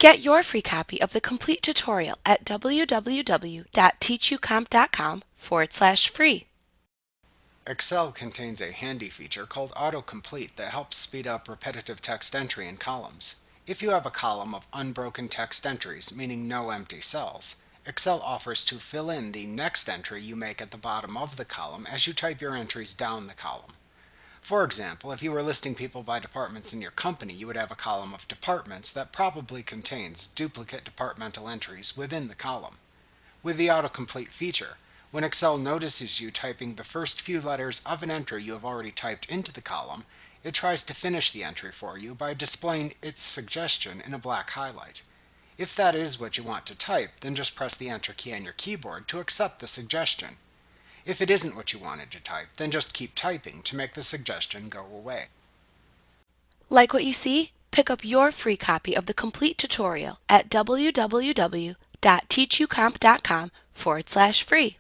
Get your free copy of the complete tutorial at www.teachucomp.com/free. Excel contains a handy feature called AutoComplete that helps speed up repetitive text entry in columns. If you have a column of unbroken text entries, meaning no empty cells, Excel offers to fill in the next entry you make at the bottom of the column as you type your entries down the column. For example, if you were listing people by departments in your company, you would have a column of departments that probably contains duplicate departmental entries within the column. With the autocomplete feature, when Excel notices you typing the first few letters of an entry you have already typed into the column, it tries to finish the entry for you by displaying its suggestion in a black highlight. If that is what you want to type, then just press the Enter key on your keyboard to accept the suggestion. If it isn't what you wanted to type, then just keep typing to make the suggestion go away. Like what you see? Pick up your free copy of the complete tutorial at www.teachucomp.com/free.